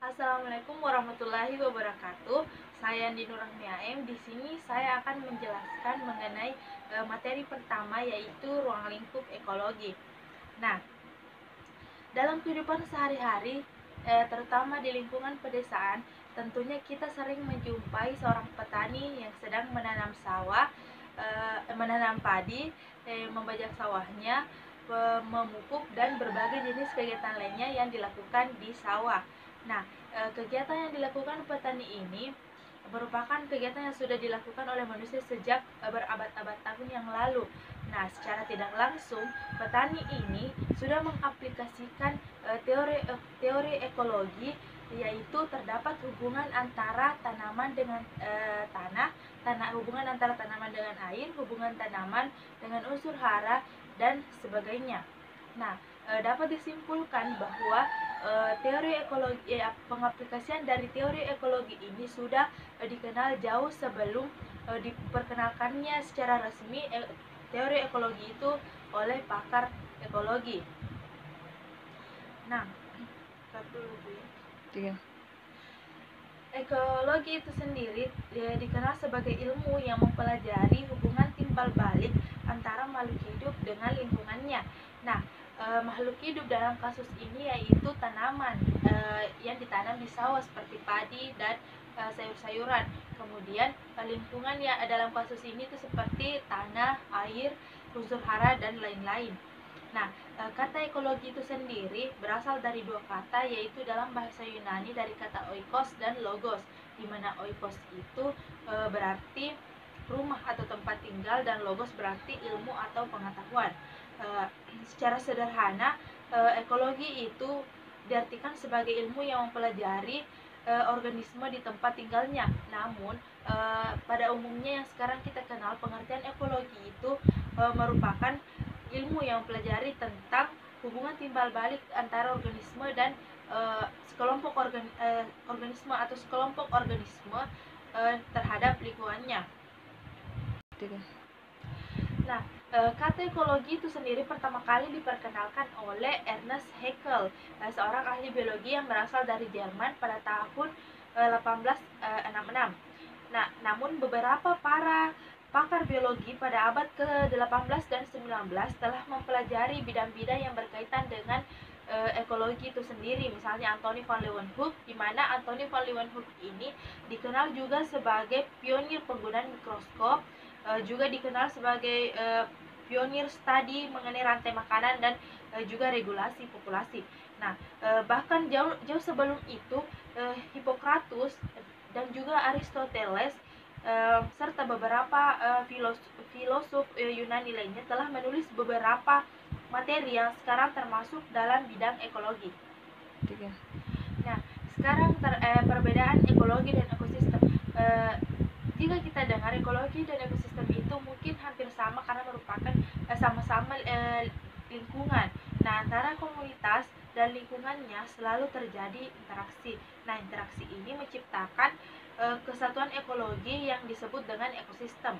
Assalamualaikum warahmatullahi wabarakatuh. Saya Andi Nurahmi AM. Di sini saya akan menjelaskan mengenai materi pertama, yaitu ruang lingkup ekologi. Nah, dalam kehidupan sehari-hari, terutama di lingkungan pedesaan, tentunya kita sering menjumpai seorang petani yang sedang menanam sawah, menanam padi, membajak sawahnya, memupuk, dan berbagai jenis kegiatan lainnya yang dilakukan di sawah. Nah, kegiatan yang dilakukan petani ini merupakan kegiatan yang sudah dilakukan oleh manusia sejak berabad-abad tahun yang lalu. Nah, secara tidak langsung, petani ini sudah mengaplikasikan teori ekologi, yaitu terdapat hubungan antara tanaman dengan hubungan antara tanaman dengan air, hubungan tanaman dengan unsur hara, dan sebagainya. Nah, dapat disimpulkan bahwa pengaplikasian dari teori ekologi ini sudah dikenal jauh sebelum diperkenalkannya secara resmi teori ekologi itu oleh pakar ekologi. Nah, Tiga. ekologi itu sendiri dikenal sebagai ilmu yang mempelajari hubungan timbal balik antara makhluk hidup dengan lingkungannya. Nah, makhluk hidup dalam kasus ini yaitu tanaman yang ditanam di sawah seperti padi dan sayur-sayuran. Kemudian lingkungan yang dalam kasus ini itu seperti tanah, air, unsur hara, dan lain-lain. Nah, kata ekologi itu sendiri berasal dari dua kata, yaitu dalam bahasa Yunani dari kata oikos dan logos, di mana oikos itu berarti rumah atau tempat tinggal, dan logos berarti ilmu atau pengetahuan. Secara sederhana, ekologi itu diartikan sebagai ilmu yang mempelajari organisme di tempat tinggalnya. Namun, pada umumnya yang sekarang kita kenal, pengertian ekologi itu merupakan ilmu yang mempelajari tentang hubungan timbal balik antara organisme dan organisme atau sekelompok organisme terhadap lingkungannya. Nah, kata ekologi itu sendiri pertama kali diperkenalkan oleh Ernest Haeckel, seorang ahli biologi yang berasal dari Jerman pada tahun 1866. Nah, namun beberapa para pakar biologi pada abad ke-18 dan 19 telah mempelajari bidang-bidang yang berkaitan dengan ekologi itu sendiri. Misalnya Anthony van Leeuwenhoek, di mana Anthony van Leeuwenhoek ini dikenal juga sebagai pionir penggunaan mikroskop, juga dikenal sebagai pionir studi mengenai rantai makanan dan juga regulasi populasi. Nah, bahkan jauh sebelum itu, Hippocrates dan juga Aristoteles serta beberapa filosof Yunani lainnya telah menulis beberapa materi yang sekarang termasuk dalam bidang ekologi. Nah, sekarang perbedaan ekologi dan ekosistem. Jika kita dengar ekologi dan ekosistem itu mungkin hampir sama karena merupakan sama-sama lingkungan. Nah, antara komunitas dan lingkungannya selalu terjadi interaksi. Nah, interaksi ini menciptakan kesatuan ekologi yang disebut dengan ekosistem.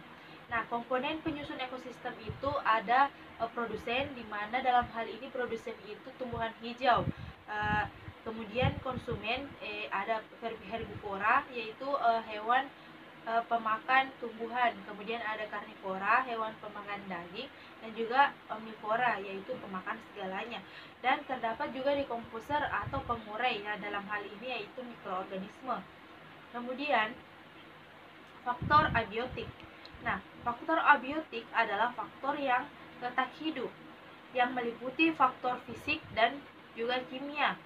Nah, komponen penyusun ekosistem itu ada produsen, di mana dalam hal ini produsen itu tumbuhan hijau. Kemudian konsumen ada herbivora, yaitu hewan pemakan tumbuhan. Kemudian ada karnivora, hewan pemakan daging, dan juga omnivora, yaitu pemakan segalanya. Dan terdapat juga decomposer atau pengurai, ya, dalam hal ini yaitu mikroorganisme. Kemudian faktor abiotik. Nah, faktor abiotik adalah faktor yang tetap hidup, yang meliputi faktor fisik dan juga kimia.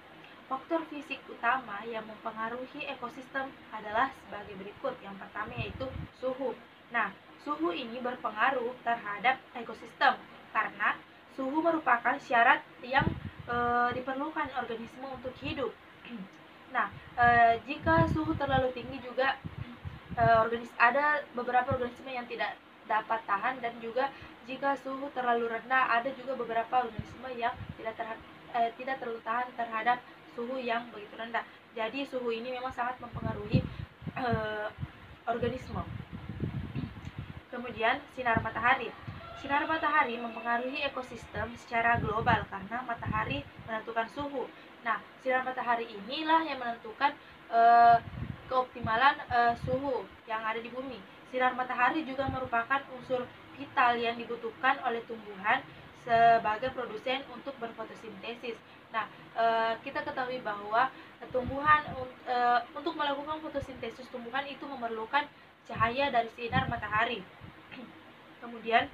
Faktor fisik utama yang mempengaruhi ekosistem adalah sebagai berikut. Yang pertama yaitu suhu. Nah, suhu ini berpengaruh terhadap ekosistem karena suhu merupakan syarat yang diperlukan organisme untuk hidup. Nah, jika suhu terlalu tinggi juga ada beberapa organisme yang tidak dapat tahan, dan juga jika suhu terlalu rendah ada juga beberapa organisme yang tidak terlalu tahan terhadap suhu yang begitu rendah. Jadi suhu ini memang sangat mempengaruhi organisme. Kemudian sinar matahari. Sinar matahari mempengaruhi ekosistem secara global karena matahari menentukan suhu. Nah, sinar matahari inilah yang menentukan keoptimalan suhu yang ada di bumi. Sinar matahari juga merupakan unsur vital yang dibutuhkan oleh tumbuhan sebagai produsen untuk berfotosintesis. Nah, kita ketahui bahwa tumbuhan untuk melakukan fotosintesis tumbuhan itu memerlukan cahaya dari sinar matahari. Kemudian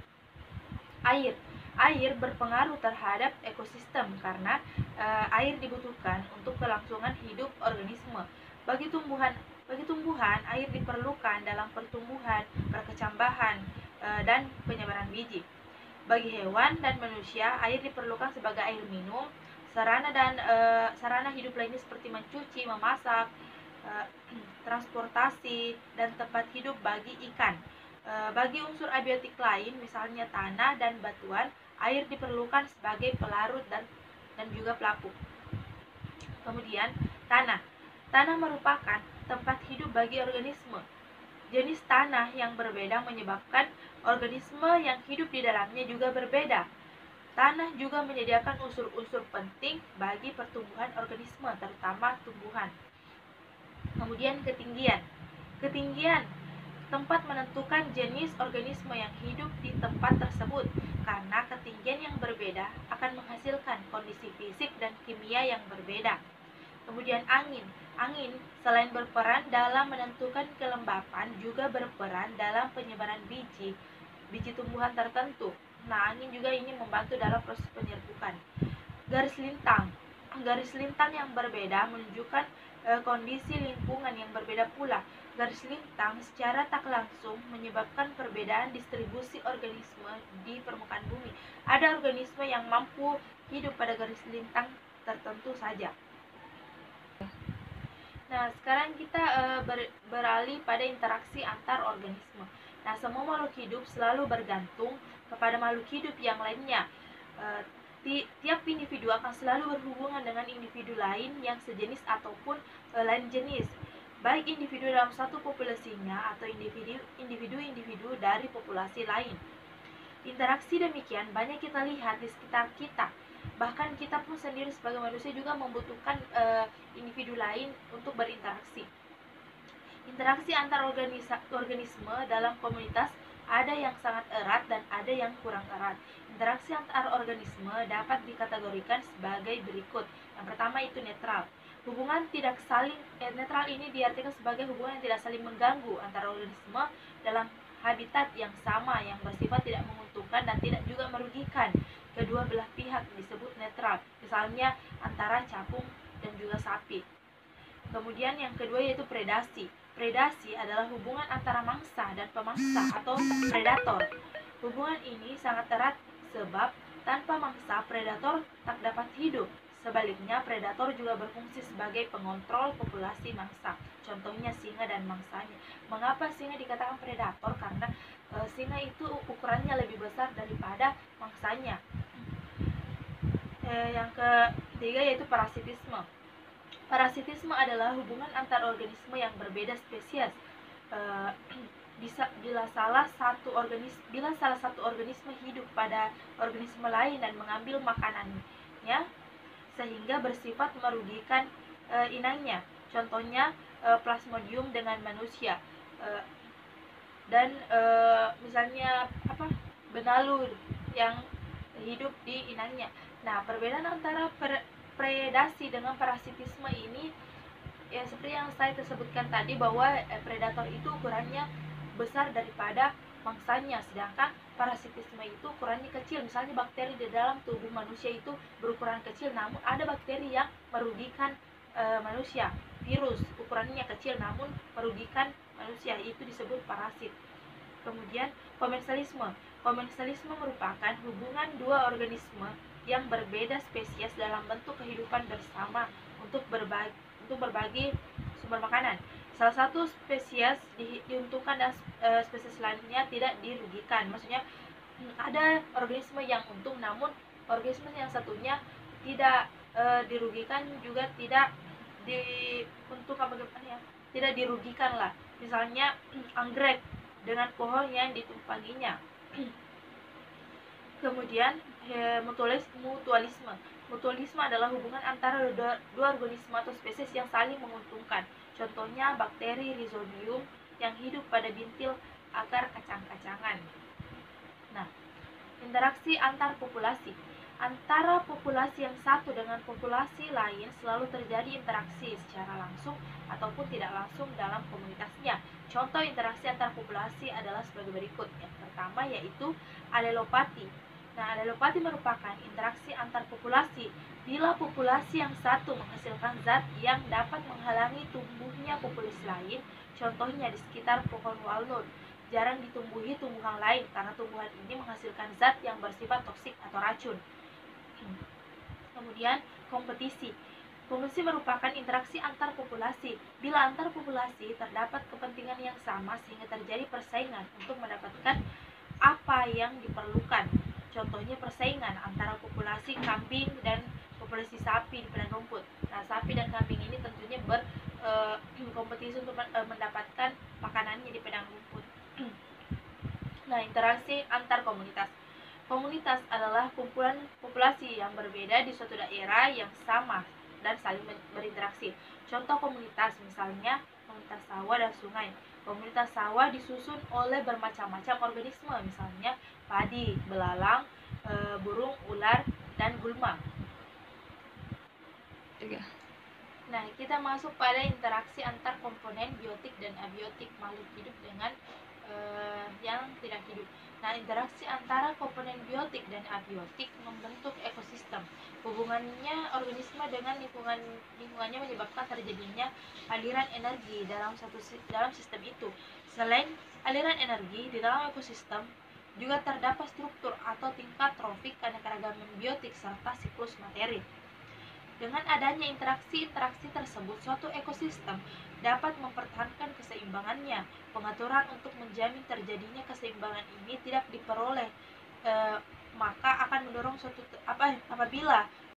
air. Air berpengaruh terhadap ekosistem karena air dibutuhkan untuk kelangsungan hidup organisme. Bagi tumbuhan, air diperlukan dalam pertumbuhan, perkecambahan, dan penyebaran biji. Bagi hewan dan manusia, air diperlukan sebagai air minum, sarana hidup lainnya seperti mencuci, memasak, transportasi, dan tempat hidup bagi ikan. Bagi unsur abiotik lain, misalnya tanah dan batuan, air diperlukan sebagai pelarut dan juga pelapuk. Kemudian, tanah. Tanah merupakan tempat hidup bagi organisme. Jenis tanah yang berbeda menyebabkan organisme yang hidup di dalamnya juga berbeda. Tanah juga menyediakan unsur-unsur penting bagi pertumbuhan organisme, terutama tumbuhan. Kemudian ketinggian. Ketinggian tempat menentukan jenis organisme yang hidup di tempat tersebut, karena ketinggian yang berbeda akan menghasilkan kondisi fisik dan kimia yang berbeda. Kemudian angin. Angin selain berperan dalam menentukan kelembapan, juga berperan dalam penyebaran biji tumbuhan tertentu. Nah, angin juga ini membantu dalam proses penyerbukan. Garis lintang. Garis lintang yang berbeda menunjukkan kondisi lingkungan yang berbeda pula. Garis lintang secara tak langsung menyebabkan perbedaan distribusi organisme di permukaan bumi. Ada organisme yang mampu hidup pada garis lintang tertentu saja. Nah, sekarang kita beralih pada interaksi antar organisme. Nah, semua makhluk hidup selalu bergantung kepada makhluk hidup yang lainnya. Tiap individu akan selalu berhubungan dengan individu lain yang sejenis ataupun lain jenis, baik individu dalam satu populasinya atau individu dari populasi lain. Interaksi demikian banyak kita lihat di sekitar kita. Bahkan kita pun sendiri sebagai manusia juga membutuhkan individu lain untuk berinteraksi. Interaksi antar organisme dalam komunitas ada yang sangat erat dan ada yang kurang erat. Interaksi antar organisme dapat dikategorikan sebagai berikut. Yang pertama itu netral. Hubungan tidak saling netral ini diartikan sebagai hubungan yang tidak saling mengganggu antara organisme dalam habitat yang sama, yang bersifat tidak menguntungkan dan tidak juga merugikan kedua belah pihak, disebut netral. Misalnya antara capung dan juga sapi. Kemudian yang kedua yaitu predasi. Predasi adalah hubungan antara mangsa dan pemangsa atau predator. Hubungan ini sangat erat sebab tanpa mangsa predator tak dapat hidup. Sebaliknya, predator juga berfungsi sebagai pengontrol populasi mangsa. Contohnya singa dan mangsanya. Mengapa singa dikatakan predator? Karena singa itu ukurannya lebih besar daripada mangsanya. Yang ketiga yaitu parasitisme. Parasitisme adalah hubungan antar organisme yang berbeda spesies. Bila salah satu organisme hidup pada organisme lain dan mengambil makanannya, sehingga bersifat merugikan inangnya. Contohnya Plasmodium dengan manusia. Dan misalnya benalu yang hidup di inangnya. Nah, perbedaan antara predasi dengan parasitisme ini ya seperti yang saya sebutkan tadi, bahwa predator itu ukurannya besar daripada mangsanya, sedangkan parasitisme itu ukurannya kecil. Misalnya bakteri di dalam tubuh manusia itu berukuran kecil, namun ada bakteri yang merugikan manusia. Virus ukurannya kecil namun merugikan manusia, itu disebut parasit. Kemudian komensalisme. Komensalisme merupakan hubungan dua organisme yang berbeda spesies dalam bentuk kehidupan bersama untuk berbagi sumber makanan. Salah satu spesies diuntungkan dan spesies lainnya tidak dirugikan. Maksudnya ada organisme yang untung, namun organisme yang satunya tidak dirugikan, juga tidak diuntungkan, bagaimana ya? Tidak dirugikan lah. Misalnya anggrek dengan pohon yang ditumpanginya. Kemudian mutualisme. Mutualisme adalah hubungan antara dua organisme atau spesies yang saling menguntungkan. Contohnya bakteri Rhizobium yang hidup pada bintil agar kacang-kacangan. Nah, interaksi antar populasi. Antara populasi yang satu dengan populasi lain selalu terjadi interaksi secara langsung ataupun tidak langsung dalam komunitasnya. Contoh interaksi antar populasi adalah sebagai berikut. Yang pertama yaitu alelopati. Nah, alelopati merupakan interaksi antar populasi. Bila populasi yang satu menghasilkan zat yang dapat menghalangi tumbuhnya populasi lain, contohnya di sekitar pohon walnut, jarang ditumbuhi tumbuhan lain karena tumbuhan ini menghasilkan zat yang bersifat toksik atau racun. Kemudian, kompetisi. Kompetisi merupakan interaksi antar populasi. Bila antar populasi terdapat kepentingan yang sama sehingga terjadi persaingan untuk mendapatkan apa yang diperlukan. Contohnya persaingan antara populasi kambing dan populasi sapi di padang rumput. Nah, sapi dan kambing ini tentunya berkompetisi untuk mendapatkan makanannya di padang rumput. Nah, interaksi antar komunitas. Komunitas adalah kumpulan populasi yang berbeda di suatu daerah yang sama dan saling berinteraksi. Contoh komunitas misalnya komunitas sawah dan sungai. Komunitas sawah disusun oleh bermacam-macam organisme, misalnya padi, belalang, burung, ular, dan gulma. Nah, kita masuk pada interaksi antar komponen biotik dan abiotik makhluk hidup dengan yang tidak hidup. Nah, interaksi antara komponen biotik dan abiotik membentuk ekosistem. Hubungannya organisme dengan lingkungannya menyebabkan terjadinya aliran energi dalam sistem itu. Selain aliran energi di dalam ekosistem juga terdapat struktur atau tingkat trofik keanekaragaman biotik serta siklus materi. Dengan adanya interaksi-interaksi tersebut, suatu ekosistem dapat mempertahankan keseimbangannya. Pengaturan untuk menjamin terjadinya keseimbangan ini tidak diperoleh, maka akan mendorong apabila